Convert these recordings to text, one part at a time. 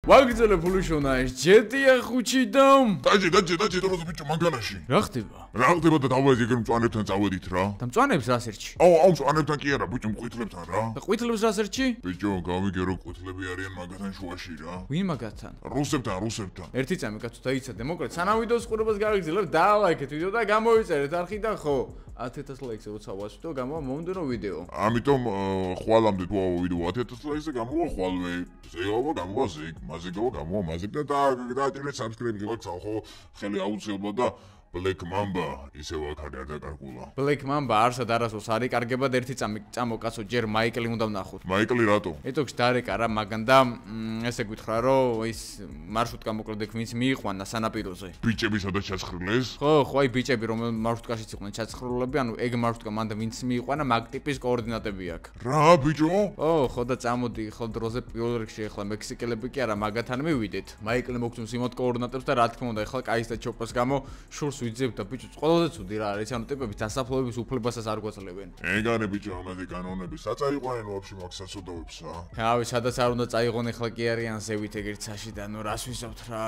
ვაგრძელე ფულიშონა ეს ჯეტია ხუჩი და დაჭე დრო ბიჭო მანქანაში რა ხდება რა ხდება და დავაი ეგრე მწვანებთან წავედით რა და მწვანებს რას ერჩი აუ მწვანებთან კი არა ბიჭო მყვითლებთან რა და ყვითლებს რას ერჩი ბიჭო გავიგე რომ ყვითლები არიან მაგათან შუაში რა ვინ მაგათან რუსებთან ერთი წამი კაცო დაიცადე მოკლედ სანამ ვიდეოს ყურებას გავიგრძელებ დალაიქეთ ვიდეო და გამოიწერეთ არხიდან ხო 10000 ლაიქზე როცა ვასვიტო გამოვა მომდევნო ვიდეო ამიტომ ხვალამდე თუ ვიდეო 10000 ლაიქზე გამოვა ხვალვე ზეობა გამოვა ზეგ მაზეგავა გამოვა მაზეგ და დააჭერეთ subscribe გიგვაქვს ხო ხელი აუცილებლად და Black Mamba ისევ აქ არ დაკარგულა. Black Mamba არსად არასოს არის კარგებად ერთი წამო კაცო ჯერ მაიკლი უნდა ვნახოთ. მაიკლი რატო? ეთოქს დარეკა რა მაგან და ესე გითხრა რომ ის მარშრუტკა მოკლედ ეგ ვინც მიიყვანა სანაპიროზე. ბიჭები სადაც ჩაცხრილეს? ხო აი ბიჭები რომ მარშრუტკაშიც იყვნენ ჩაცხრილები ანუ ეგ მარშრუტკა მანდა ვინც მიიყვანა მაგ ტიპის კოორდინატები აქვს. რა ბიჭო? ხო და წამოდი ხო დროზე პირველ რიგში ახლა მექსიკელები კი არა მაგათან მივიდეთ. მაიკლი მოგწონს იმოთ კოორდინატებს და რა თქმა უნდა ახლა კაის და ჩოპას გამო შურს ვიძებ და ბიჭო ყველაზე ცუდი რა არის ანუ ტიპები დასაფლავების უფლებასაც არ გვაძლევენ. ეგარი ბიჭო ამაზე კანონები საწაიყვნენ ვაფშე მაგ საცოდავებსა. ავი სადაც არ უნდა წაიღონ ახლა კი არიან ზევით ეგრეთ საშიდა ნუ რას ვისავთ რა.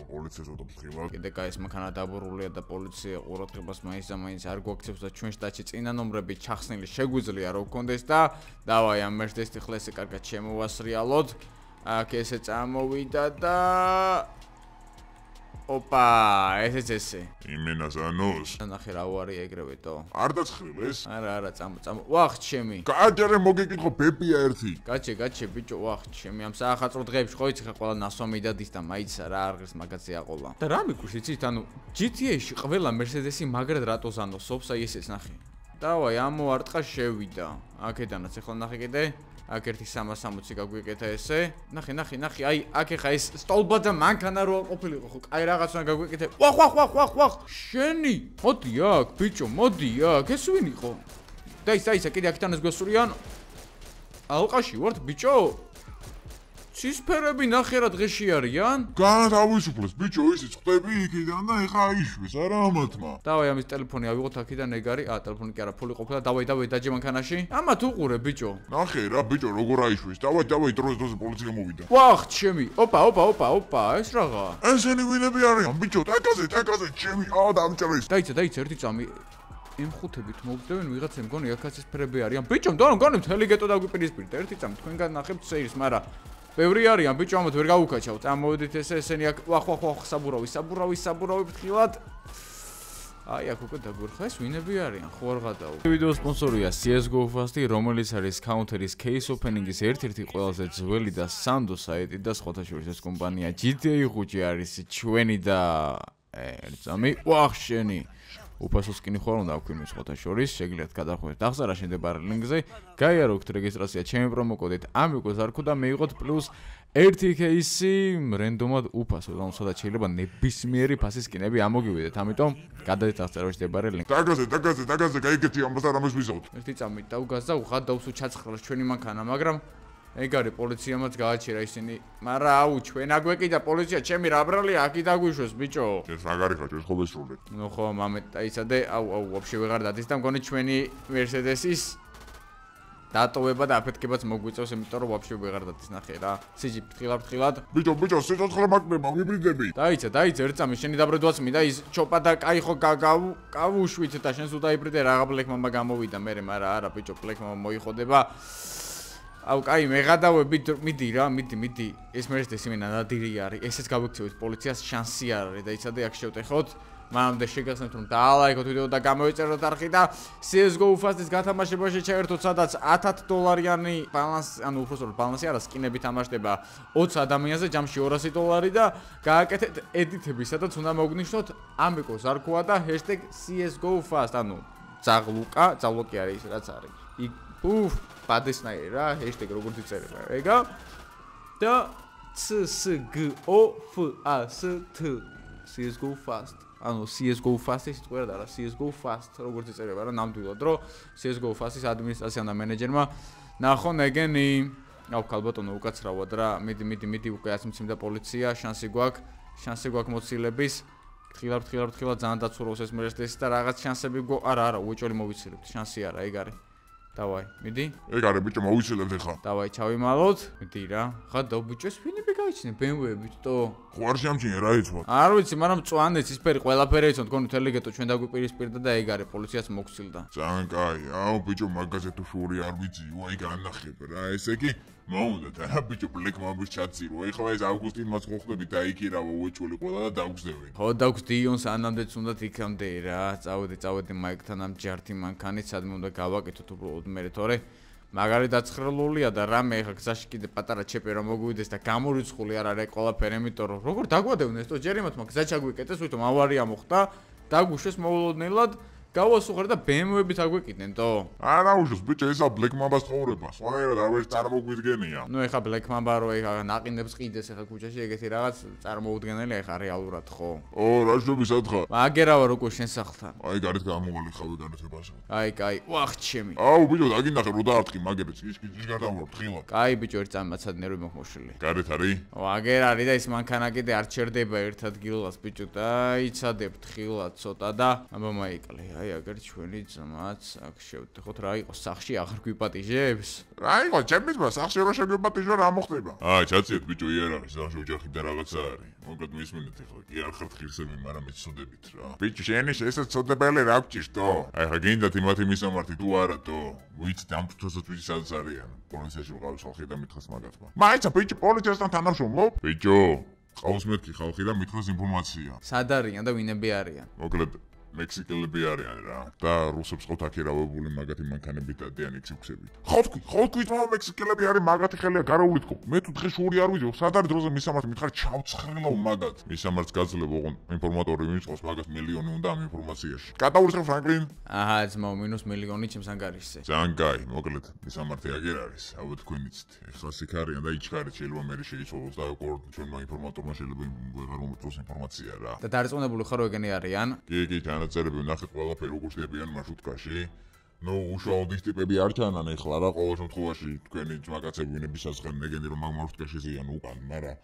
პოლიციას ოდობს ხივა. კიდე კაის მანქანა დაბურულია და პოლიცია ყურადღებას მაინც და მაინც არ გვაქცევს და ჩვენ შტატში წინა ნომრები ჩახსნილი შეგვიძლია რომ გქონდეს და დავაი ამ მერცდესით ახლა ესე კარგად შემოვასრიალოთ. აქ ესე წამოვიდა და Opa, ესე. იმენას ანოს. ნახე რა უარია ეგრევეთო. არ დაცხრილეს? არა, წამო. ვახ, ჩემი. გააჯერე მოგეკითხო პეპია ერთი. გაჩე, ბიჭო, ვახ, ჩემი. ამ საახალწლო დღეებში ხო იცი ხა ყველა ნასვამი დადის და მაიცა რა არღის მაგაზე აყოლა. და რა მიგუშ იცით, ანუ GTA-ში ყველა Mercedes-ი მაგრად რატოს ანოსობს, აი ესეც ნახე. დავაი, ამოარტყა შევიდა. აქედანაც ახლა ნახე კიდე. აქ ერთი 360 გაგვიკეთა ესე. ნახე, აი აქ ეხა ეს სტოლბა და მანქანა რო ყოფილიყო ხო, აი რაღაც უნდა გაგვიკეთე. ვახ. შენი. მოდი აქ, ბიჭო, მოდი აქ. ეს ვინ იყო? დაისა, კიდე აქედანაც გვესურიან. ალყაში ვართ, ბიჭო. ცისფერები ნახე რა დღეში არიან? განთავისუფლეს, ბიჭო, ისიც ხვდები იქიდან და ეხა აიშვეს, არა ამათმა. დავაი ამის ტელეფონი ავიღოთ აქედან ეგ არის. ტელეფონი კი არა, ფული ყოფილა. დავაი, დაჯე მანქანაში. ამათ უყურე, ბიჭო. ნახე რა, ბიჭო, როგორ აიშვეს. დავაი, დროზე პოლიცია მოვიდა. ვახ, ჩემი. ოპა, ეს რაღა. ესენი ვინები არიან, ბიჭო? ტაკაზე, ჩემი. დამჭრეს. დაიცა ერთი წამი. ემხუთებით მოგწევენ ვიღაცა მგონი აქაც ეს ფრები არიან. ბიჭო, მგონი მთელი გეტო დაგვიპირისპირდა. ერთი წამი თქვენგან ნახებთ სეირს, მაგრამ ბევრი არიან, ბიჭო, ამათ ვერ გავუკაჩავთ. ამოვედით ესენი აქ ვახ, საბურავი ფრთხილად. აი, აქ უკვე დაგვერხა ეს ვინები არიან, ხო არ გადაო. ვიდეოს სპონსორია CS:GO Fast, რომელიც არის Counter-ის case opening-ის ერთ-ერთი ყველაზე ძველი და სანდო საიტი და სხვათა შორის ეს კომპანია GTA 5 არის ჩვენი და ერთზამი. ვახ, შენი. უფასო სკინი ხო არ უნდა აქვინო სხვათა შორის, შეგიძლიათ გადახვიდეთ აღზარა შემდებარე ლინკზე, გაიაროთ რეგისტრაცია ჩემი პრომოკოდით AMIGO ZARKU და მეიღოთ პლუს 1 кейსი რენდომად უფასო, ანუ სადაც შეიძლება ნებისმიერი ფასის სკინები ამოგივიდეთ, ამიტომ გადადეთ აღზარაში მდებარე ლინკზე. დაგაზე, გაიგეთი ამას და რამეს ვიზავთ. ერთი წამი დავგაზდა, უხად დავსუ ჩაცხრალს ჩვენი მანქანა, მაგრამ ეგ არის პოლიციამაც გააჩერა ისინი. მაგრამ აუ, ჩვენ აგვეკიდა პოლიცია, ჩემი რა ბრალია, აქი დაგვიშვეს, ბიჭო. ეს მაგარი ხარ, ეს ხო ვესრულეთ. ნუ ხო, მამე დაიცადე, აუ, ვაფშე ვეღარ დადის და მგონი ჩვენი Mercedes-ის დატოვება და აფეთქებაც მოგვიწევს, იმიტომ რომ ვაფშე ვეღარ დადის, ნახე რა. სიჯი ფრთხილად. ბიჭო, სიცოცხლე მაგდება, ვიბრიდები. დაიცა, ერთი წამი შენი დაბრედვაც მინდა ის ჩოპა და კაი ხო გავუშვით და შენს უდაიბრიდე რაღა Black Mamba გამოვიდა მე, მაგრამ არა, ბიჭო, Black Mamba მოიხოდება. აუ, კაი, მე გადავები, მიდი. ეს Mercedes იმენა ნადირი არის. ესეც გავიქცევით პოლიციას, შანსი არ არის. დაიცადე, აქ შევტეხოთ. მანამდე შეგახსენებთ რომ დაალაიქოთ ვიდეო და გამოიწეროთ არხი და CS:GO Fast-ის გათამაშებაში ჩაერთოთ, სადაც $100 ბალანსი, ანუ უბრალოდ ბალანსი არა, სკინები თამაშდება 20 ადამიანზე, ჯამში $200 და გააკეთეთ ედიტები, სადაც უნდა მოგნიშნოთ AMIGO ZARKU და #CS:GO Fast, ანუ ძაღლუკი არის ის რაც არის. ბადესნაირი რა, #როგორც იწერება, ეგა და CS:GO Fast, CS:GO Fast. ანუ CS:GO Fast-ის სიტყვა არა, CS:GO Fast, როგორც იწერება რა, ნამდვილად რომ CS:GO Fast-ის ადმინისტრაციამ და მენეჯერმა ნახონ ეგენი. აუ, ქალბატონო, უკაცრავად რა, მიდი, უკვე აცმციმდა პოლიცია, შანსი გვაქვს მოცილების. ფრთხილად ძალიან დაცურავს ეს Mercedes და რაღაც შანსები არა, უეჭველი მოვიცილებთ, შანსი არა, ეგ არის. დავაი, მიდი. ეგ არის ბიჭო, მოვიცილებ ხა. დავაი, ჩავიმალოთ. მიდი რა. ხა და ბიჭოს ფინები გაიჩინე BMW-ებით თო. ხო არ შემჩინე რა იცვა. არ ვიცი, მაგრამ მწვანეც ისფერი ყველაფერი იცო, თქონი თელი გეტო ჩვენ დაგვიპირისპირდა და ეგ არის პოლიციას მოგცილდა. ძალიან კაი. აუ ბიჭო, მაგაზე თუ შური არ ვიცი, ვაი განახებ რა. ესე კი მოუნდათ რა ბიჭო, ბლეკ მამბის ჩაცირო. ეხლა ეს ავგუსტინმაც ხო ხდები და იქირავო უეჭველი ყველა და დაგვგზდები. ხო დაგვგდიონს ანამდეც უნდათ იქამდე რა. წავედი მაიკთან ამ ჯართი მანქანით, სადმე უნდა გავაკეთოთ უბრალოდ მე თორე მაგარი დაცხრილულია და რამე ეხლა გზაში კიდე პატარა ჩეპი რომ მოგვიდეს და გამორიცხული არ არის ყველაფერი, იმიტომ რომ როგორ დაგვადევნეს თო ჯერ იმათმა გზა ჩაგვიკეტეს, ვითომ ავარია მოხდა, დაგვუშვეს მოულოდნელად. გავასუხარ და BMW-ით აგვეკიდნენ თო. არა უშოს ბიჭო, ესა ბლეკ მამბას ცხოვრება. სხვანაირად არ ვერ წარმოგვიდგენია. ნუ ეხლა ბლეკ მამბა რო ეხლა ნაყინებს ყიდეს ეხლა ქუჩაში ეგეთი რაღაც წარმოუდგენელია ეხლა რეალურად ხო. ო, რა შობის ათხა? მაგერავა როგორ შენ სახლთან. აი გარეთ გამოვალე ხავე განათებაში. აი, კაი, ვახ ჩემი. აუ ბიჭო, დაგინახე რო დაარტყი მაგერიც, ის გადავარ თხილად. კაი ბიჭო, ერთ წამაცად ნერვი მოხმოშილი. გარეთ არის? აგერ არის და ის მანქანა კიდე არ ჩერდება ერთ ადგილას ბიჭო და იცადებ თხილად ცოტა და აბა მაიკლე. აი აგერ ჩვენი ძმაც აქ შევდიხოთ რა იყოს სახში აღარ გვიპატიჟებს? რა იყო ჩემი ძმა სახში რო შეგვიპატიჟო რა მოხდება? ჩაციეთ ბიჭო იარაღი სახში ოჯახი და რაღაცა არის. მოკლედ მისმენთ ახლა კი არ ხართ ხირსები, მაგრამ მეცოდებით რა. ბიჭო შენი ესეც წოდებელი რა გჭირს თო? აი ხა გინდათ იმათი მისამართი თუ არა თო? ვიცით ამ თვითონაც ვიცი სადაც არიან. პოლიციაში ვყავს ხალხი და მითხეს მაგათმა. მაიცა ბიჭო პოლიციასთან თანამშრომლობ? ბიჭო ყავს მეთქი ხალხი და მითხეს ინფორმაცია. სად არიან და ვინები არიან? მოკლედ მექსიკელები არიან რა და რუსებს ყავთ აქირავებული მაგათი მანქანები და დიანი ციქსებით. ხო თქვი რომ მექსიკელები არის მაგათი ხელია გაროულითქო. მე თუ დღეს შური არ ვიძო, სად არის დროზე მისამართი მითხარ ჩავცხრილავ მაგათ. მისამართს გაძლევ ოღონ ინფორმატორი ვინწყოს მაგას მილიონი უნდა ამ ინფორმაციაში. გადაურიცხე ფრანკლინ? აჰა, ძმაო, -1,000,000 ჩემს ანგარიშზე. ძალიან კაი, მოკლედ მისამართი აგერ არის. აუ თქვენიცით. ეხლა სიქარიან და იჩქარეთ შეიძლება მე შეიცვალოს და ჩვენმა ინფორმატორმა შეიძლება ვეღარ მომწოს ინფორმაცია რა. და დარწმუნებული ხარ რომ ეგენი არიან? კი, განაწერები ვნახეთ ყველაფერი როგორ შევიან მარშრუტკაში. ნუ უშუალოდ ის ტიპები არ ჩანან ეხლა რა ყოველ შემთხვევაში თქვენი ძმაკაცები ვინები საზღენ ეგენი რომ მაგ მარშრუტკაში ზიან უკან, მაგრამ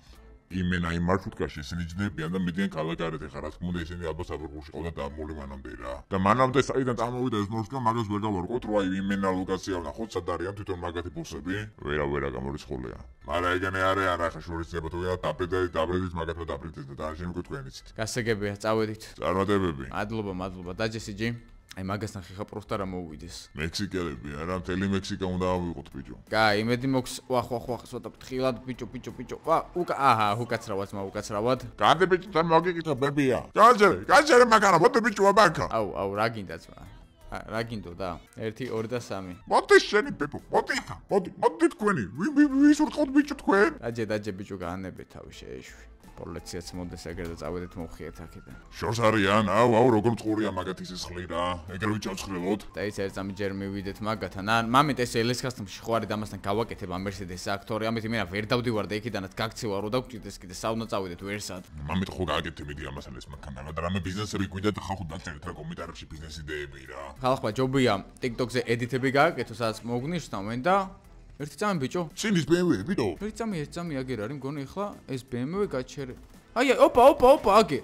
იმენა იმ მარშრუტკაში ისინი ჯდებიან და მიდიან ქალაქარეთ ეხლა რა თქმა უნდა ისინი ალბათ საფრთხეში ყავდა დამული მანამდე რა. და მანამდე საიდან წამოვიდა ეს მარშრუტკა მაგას ვერ გავარკვევთ რომ აი იმენა ლოკაცია ვნახოთ სად არიან თვითონ მაგათი ბოსები? ვერა გამორიცხულია. მაგრამ ეგენი არიან ახლა შორისება თუ დაბრედით მაგათმა დაბრედეთ და ან შემოგვი თქვენიცით. გასაგებია, წავედით. წარმატებები. მადლობა, დაჯესიჯი. აი მაგასთან ხიხა პროსტა რა მოვიდეს. მექსიკელები არა, მთელი მექსიკა უნდა ავიღოთ ბიჭო. კაი, იმედი მოქვს ვახ ცოტა ფრთხილად ბიჭო. ვა, აჰა, უკაცრავად. განდი ბიჭო, თან მოგიკითხა ბებია. გაჯერე მაგარა, მოდი ბიჭო აბანკა. აუ, რა გინდა ძმა? რა გინდო და 1 2 და 3. მოდი შენი ბებო, მოდი თქვენი. ვის ურყავთ ბიჭო თქვენ? დაჯე ბიჭო გაანებე თავი შეეშვი. პოლიციაც მოდეს ეგრე და წავედით მოვხიეთ აქედან. შორს არიან, აუ, როგორ წყურია მაგათი სისხლი რა. ეგრევე ჩავცხრილოთ. და ის ერთ წამი ჯერ მივიდეთ მაგათთან. მამეთ ეს ელესკასტმში ხო არის და ამასთან გავაკეთებ ამ მერსედეს აქტორი. ამით იმენა ვერ დავდივარ და იქიდანაც გაქცევა რო დაგჭირდეს კიდე საუნა წავიდეთ ვერსად. მამეთ ხო გააკეთე მიდი ამასთან ეს მანქანა და რამე ბიზნესები გვინდა და ხალხო დაწერეთ რა კომენტარებში ბიზნეს იდეები რა. ხალხმა ჯობია TikTok-ზე ედიტები გააკეთოს, სადაც მოგნიშნავენ და ერთი წამი ბიჭო. ცინის BMW ბიჭო. ერთი წამი აგერ არის მგონი ახლა ეს BMW გაჩერე. აი, ოპა, აგე.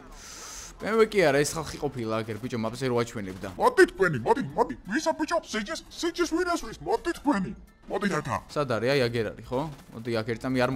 BMW კი არა, ეს ხალხი ყოფილა აგერ ბიჭო, მაპზე რო აჩვენებდა. მოდი თქვენი, მოდი. ვისა ბიჭო, სიჯეს ვინასვის, მოდი თქვენი. მოდი აქა. სად არის? აი აგერ არის, ხო? მოდი აქ ერთი წამი არ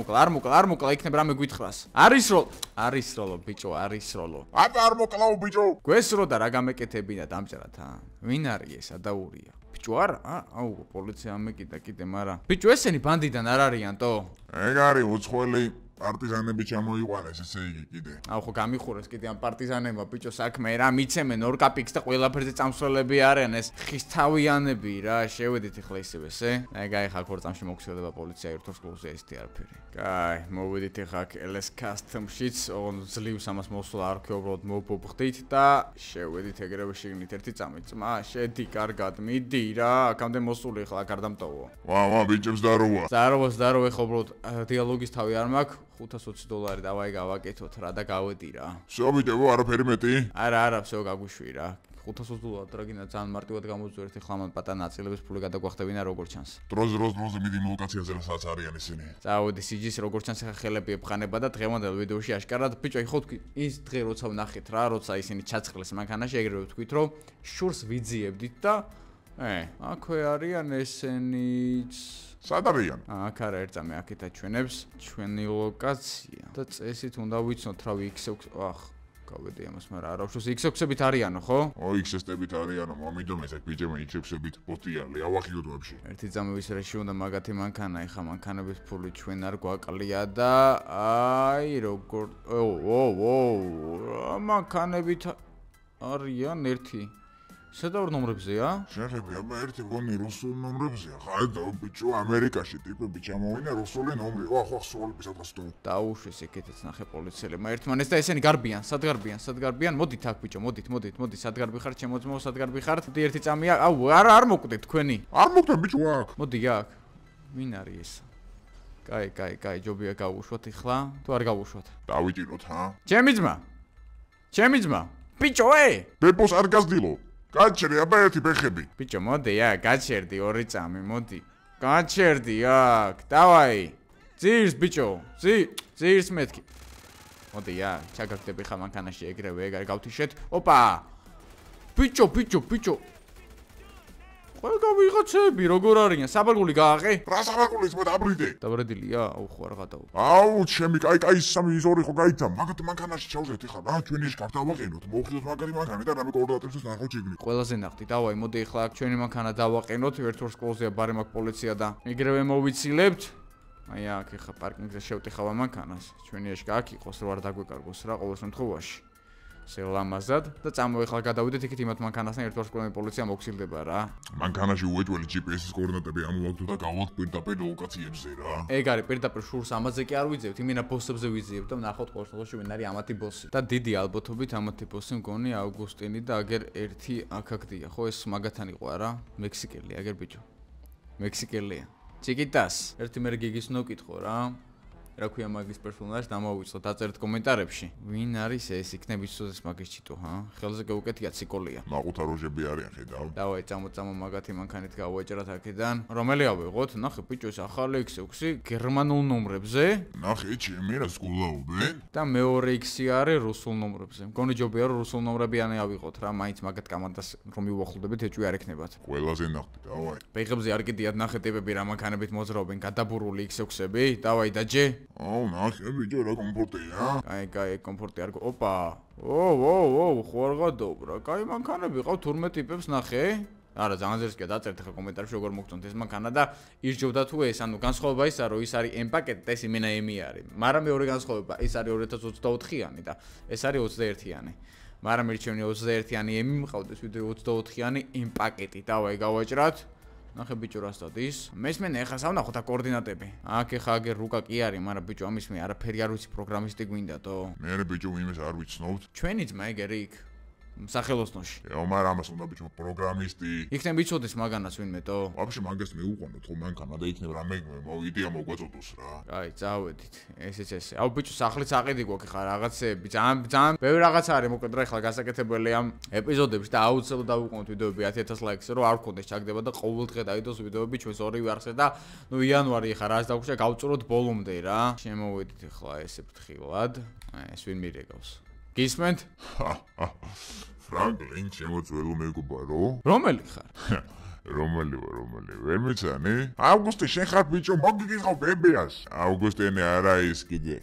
მოკლა, იქნებ რამე გვითხრას. არის როლო ბიჭო, არის როლო. აბა არ მოკლაო ბიჭო. გვესრო და რა გამეკეთებინა დამჭერათ, ვინ არის ეს ადაურია? ბიჭო არა, აუ პოლიცია ამეკიდა კიდე, მაგრამ ბიჭო ესენი ბანდიდან არ არიან თო? ეგ არის უცხოელი პარტიზანები ჩამოიყვანეს ესე იგი კიდე. აუ ხო გამიხურეს კიდე ამ პარტიზანებმა ბიჭო საქმე რა მიცემენ ორკაპიქს და ყველაფერზე წამსვლელები არიან ეს ხისთავიანები რა შევედით ახლა ისევ ესე. აი გაიხა ქორწამში მოგცილდება პოლიცია ერთოს კლუბზე ესეთი არაფერი. კაი, მოვედით ახლა LS Custom-შიც, ოღონ ძლივს ამას მოსვლა არ ქე უბრალოდ მოვბობხდით და შევედით ეგრევე შიგნით ერთი წამი. ძმა, შედი კარგად, მიდი რა, აქამდე მოსული ახლა აქ არ დამტოვო. ვა, ბიჭებს დაროვა. დაროვა ახლა უბრალოდ დიალოგის თავი არ მაქვს. $520 დავაი გავაკეთოთ რა და გავედი რა. всё ბიჭო, არაფერი მეტი? არა, всё გაგვიშვი რა. $520 რა გინდა ძალიან მარტივად გამოძვერთ ახლა მან პატარა ნაწილების ფული გადაგვახდებინა როგორ ჩანს. დროზე მიდი ლოკაციაზე რასაც არიან ისინი. წავედი სიჯის როგორ ჩანს ახლა ხელები ეფხანება და დღევანდელ ვიდეოში აშკარად ბიჭო ხო თქვი ის დღე როცა ვნახეთ რა როცა ისინი ჩაცხლეს მანქანაში ეგრევე ვთქვით რომ შურს ვიძიებდით და აქვე არიან ესენიც. სად არიან? აქ არა ერთამე აქეთ აჩვენებს ჩვენი ლოკაცია და წესით უნდა ვიცნოთ რავი X6 გავედი ამას, მაგრამ არა უშავს X6-ებით არიანო, ხო? X6-ებით არიანო, მომიდომეს აქ ბიჭებმა X6-ებით პოტიალი, ავახიოთ ვაფშე. ერთი წამი ვისრეში უნდა მაგათი მანქანა, ეხა მანქანების ფული ჩვენ არ გვაკლია და აი როგორ მანქანებით არიან ერთი. სადავარ ნომრებზეა? შეხები, აბა ერთი გონი რუსულ ნომრებზეა. ხადა ბიჭო, ამერიკაში ტიპები ჩამოვინა რუსული ნომრი. ხო, სულ პისადღა სტო. დაუშვეს ეგეთაც ნახე პოლიციელებმა ერთმანეს და ესენი გარბიან, სად გარბიან? მოდით აქ ბიჭო, მოდით, სად გარბი ხართ, შემოძმო, სად გარბი ხართ? მოდი ერთი წამია. არ მოკვდეთ თქვენი. არ მოკვდეთ ბიჭო აქ. მოდი აქ. ვინ არის ეს? კაი, ჯობია გავუშვათ ეხლა. თუ არ გავუშვათ? დავიჭიროთ, ჰა? ჩემი ძმა. ბიჭო, ბებოს არ გაზდილო. გაჩერდი, აბა ერთი ბეხები. ბიჭო, მოდი აქ, გაჩერდი ორი წამი, მოდი. გაჩერდი აქ, დავაი. ძირს ბიჭო, ძირს მეთქი. მოდი აქ, ჩაგაგდები ხა მანქანაში ეგრევე ეგ გავთიშეთ. ოპა! ბიჭო. ყველა ვიღაცები როგორ არიან? საბაგული გააყე? რა საბაგულის მე დაბრიდე? დაბრედილია? ხო არ გადავა. ჩემი კაი სამი ზორი ხო გაიცა. მაგათ მანქანაში ჩავზეთ ეხლა რა ჩვენი ის კარტა დავაყენოთ. მოვხილოთ მაგარი მანქანა და რამე კოორდინატებს ნახოთ შეგნით. ყველაზე ნახდი, დავაი, მოდი ეხლა აქ ჩვენი მანქანა დავაყენოთ. ერთ ვარსკვლავზეა ბარი მაქვს პოლიცია და ეგრევე მოვიცილებთ. აი აქ ეხლა პარკინგზე შევტიხავ მანქანას. ჩვენი ეშკა აქ იყოს რა არ დაგვეკარგოს რა ყოველ შემთხვევაში. სელამაზად და წამოეხლა გადავიდეთ იქით იმათ მანქანასთან ერთ ვარსკვლავი პოლიცია მოგცილდება რა. მანქანაში უეჭველი GPS-ის კოორდინატები ამოვაგდო და გავვალთ პირდაპირ ლოკაციებზე რა. ეგ არის პირდაპირ შურს ამაზე კი არ ვიძევთ, იმენა ბოსებზე ვიძიებთ და ვნახოთ ყოველ შემთხვევაში ვინ არის ამათი ბოსი. და დიდი ალბათობით ამათი ბოსი მგონი ავგუსტინი და აგერ ერთი აქაკდია, ხო ეს მაგათან იყო არა? მექსიკელია აგერ ბიჭო. მექსიკელია. ჩიკიტას. ერთი მერე გიგის ნოკითხო რა. რა ქვია მაგის პერსონაჟს დამოვიწყოთ დაწერთ კომენტარებში. ვინ არის ეს? იქნები სუზეს მაგის ჩიტო, ჰა? ხელზე გეუკეთია ციკოლია. მაყუთა როჟები არიან ხედავ. დავაი, წამო მაგათი მანქანით გავაჭერათ აქედან. რომელი ავიღოთ? ნახე ბიჭო, ეს ახალი X6 გერმანულ ნომრებზე. ნახე, ჩემი რა სკოლაობენ? და მეორე X-ი არის რუსულ ნომრებზე. მგონი ჯობია რომ რუსულ ნომრებიანი ავიღოთ რა, მაინც მაგათ კამანდას რომ მივახლდებით, ეჭვი არ ექნებათ. ყველაზე ნახდი, დავაი. ბეღებზე არ კიდიათ ნახე ტიპები რა მანქანებით მოძრაობენ, გადაბურული X6-ები. დავაი დაჯე. ნახე ბიჭო რა კომფორტია? კაი, კომფორტი არ ოპა. ხო არ გადაობ რა. კაი მანქანები ყავ თურმე ტიპებს ნახე. არა, ძალიან ზერსკია დაწერთ ხა კომენტარებში როგორ მოგწონთ ეს მანქანა და ირჯობდა თუ ეს, ანუ განსხვავება ის არის, რომ ის არის M პაკეტი და ეს იმენა M-ი არის. მაგრამ მეორე განსხვავება, ის არის 2024-იანი და ეს არის 21-იანი. მაგრამ მირჩევნი 21-იანი M-ი მყავდეს, ვიდრე 24-იანი M პაკეტი. დავაი გავაჭრათ. ნახე ბიჭო რა სტატის. მესმენე ეხა სავნახოთ აქ კოორდინატები. აქ ეხა აგერ რუკა კი არის, მაგრამ ბიჭო ამის მე არაფერი არ ვიცი პროგრამისტი გვინდათო. მე ბიჭო ვინმეს არ ვიცნობთ. ჩვენი ძმა ეგერი იქ. სახელოსნოში. მაგრამ ამას უნდა ბიჭო პროგრამისტი. იქნებ იცოდეს მაგანას ვინმეტო? ვაფშე მაგას მეუყვანოთ ხო მანქანა და იქნებ რამე იდეა მოგვაწოდოს რა. კაი, წავედით. ესეც ესე. აუ ბიჭო სახლიც აყიდი გვაქვს ხა რაღაცეები. ძალიან ბევრი რაღაცა არის მოკლედ რა ეხლა გასაკეთებელი ამ ეპიზოდებში და აუცილებლად დავუყოვნოთ ვიდეოები 10000 ლაიქზე რომ არ გქონდეს ჩაგდება და ყოველ დღე დაიდოს ვიდეოები ჩვენს ორივე არხზე და ნუ იანვარი ხა რაც დაგვჭირდა გავწუროთ ბოლომდე რა. შემოვედით ეხლა ესე ფრთხილად. ეს ვინ მირეკავს? გისმენთ? ფრანკლინ შემოწველო მეგობარო? რომელი ხარ? რომელი ვერ მეცანი? ავგუსტი შენ ხარ ბიჭო, მოგიგიხავ ბებიას. ავგუსტინე არა ის კიდე.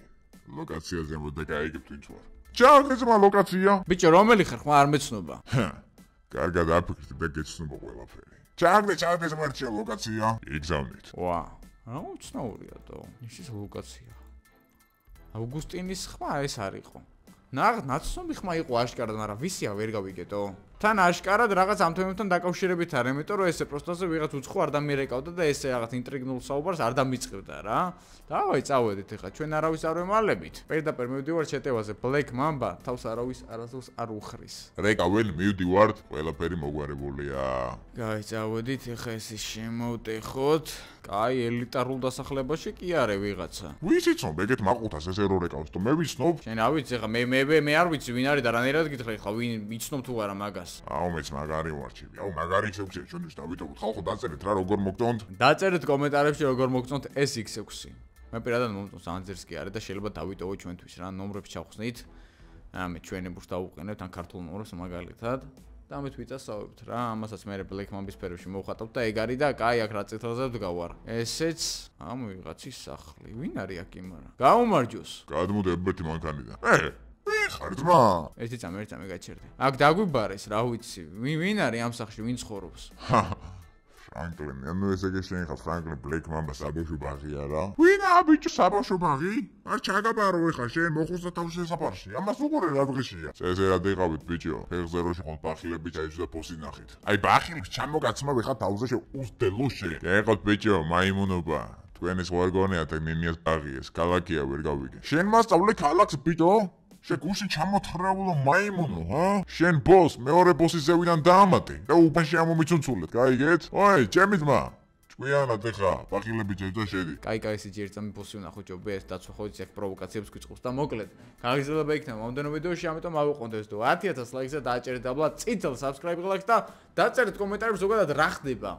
ლოკაციაზე მოდაგაიგებ თვით ვარ. ჩააგეცმა ლოკაცია. ბიჭო, რომელი ხარ? ხმა არ მეცნობა. კარგად აფიქრდი და გეცნობა ყველაფერი. ჩააგდე მარტია ლოკაცია. იგზავნით. ვა, რა უცნაურია თო. ისის ლოკაცია. ავგუსტინის ხმა ეს არისო. ნაცნობი ხმა იყო აშკარად, მაგრამ ვისია ვერ გავიგეთო. თან აშკარად რაღაც ამ თემებთან დაკავშირებით არ, იმიტომ რომ ესე პროსტაზე ვიღაც უცხო არ დამიერეკავდა და ესე რაღაც ინტრიგნულ საუბარს არ დამიწყებდა რა. დავაი წავედით ეხლა ჩვენ არავის არ ვემალებით. პირდაპირ მივდივართ შეტევაზე. Black Mamba თავს არავის არასდროს არ უხრის. რეკაველი მივდივართ, ყველაფერი მოგვარებულია. კაი, წავედით ეხლა ესე შემოვტეხოთ. კაი, ელიტარულ დასახლებაში კი არა ვიღაცა. ვიცით ეგეთ მაყუთას ესე რო რეკავს, მე ვიცნობ. შენ რა ვიცი ეხლა მე არ ვიცი ვინ არის და რანაირად გითხრა ეხლა ვინ ვიცნობ თუ არა მაგას. მეც მაგარი ვარჩები. მაგარი X6 ჩვენთვის დავიტოვოთ. ხალხო დაწერეთ რა როგორ მოგწონთ. დაწერეთ კომენტარებში როგორ მოგწონთ ეს X6. მე პირადად მომწონს ანძერს კი არის და შეიძლება დავიტოვოთ ჩვენთვის რა ნომრებს ჩავხსნით. მე ჩვენებურს დავუყენებთ ან ქართულ ნომრებს მაგალითად. და ამით ვიწასავებთ რა, ამასაც მე Black Mamba-ის სფეროში მოვხატავთ და ეგ არის და კაი აქ რა წითელზე ვდგავარ. ესეც ამ ვიღაცის სახლი. ვინ არის აქ იმარა? გაუმარჯოს. გადმოდი ერთი მანქანიდან. ხარ ძმა? ერთი წამი გაჩერდი. აქ დაგვიბარეს, რა ვიცი. ვინ არის ამ სახლში, ვინ ცხოვრობს? Franklin, ანუ ესე გეშენ ხარ Franklin Black Mamba საბავშვო ბაღია რა. ვინა ბიჭო საბავშვო ბაღი? არ ჩაგაბარო ეხა შენ მოხუცთა თავის საფარში. ამას უყურე რა დღეშია. ესე რა დიყავით ბიჭო. ფეხზე რო შეხოთ ბახილები ჩაიჭდა პოსი ნახით. აი ბახილებს ჩამოგაცმავ ეხა თავზე შეუსდელოშე. ეხოთ ბიჭო, მაიმუნობა. თქვენი ზღვარგონია და ნინიას ბაღიეს. ქალაქია ვერ გავიგე. შენ მასწავლე ქალაქს ბიჭო? შენ გუშინ ჩამოთხრაულო მაიმუნო, ჰა? შენ ბოს, მეორე ბოსის ზევიდან დაამატე და უბანში ამომიცუნცულეთ, გაიგეთ? ოი, ჩემი ძმა. ჭკვიანად ეხა, ბახილები ჯეჯა შედი. კაი, ეს ჯერწამი ბოსი ვნახო ჯობი, ეს დაცვა ხო იცი აქ პროვოკაციებს გვიწყობს და მოკლედ. გაგიზრდება იქნება მომდენო ვიდეოში, ამიტომ ავიყვონდეს და 10000 ლაიქს და დააჭერეთ აბლა წითელ subscribe-ს და დაწერეთ კომენტარებში ზოგადად რა ხდება.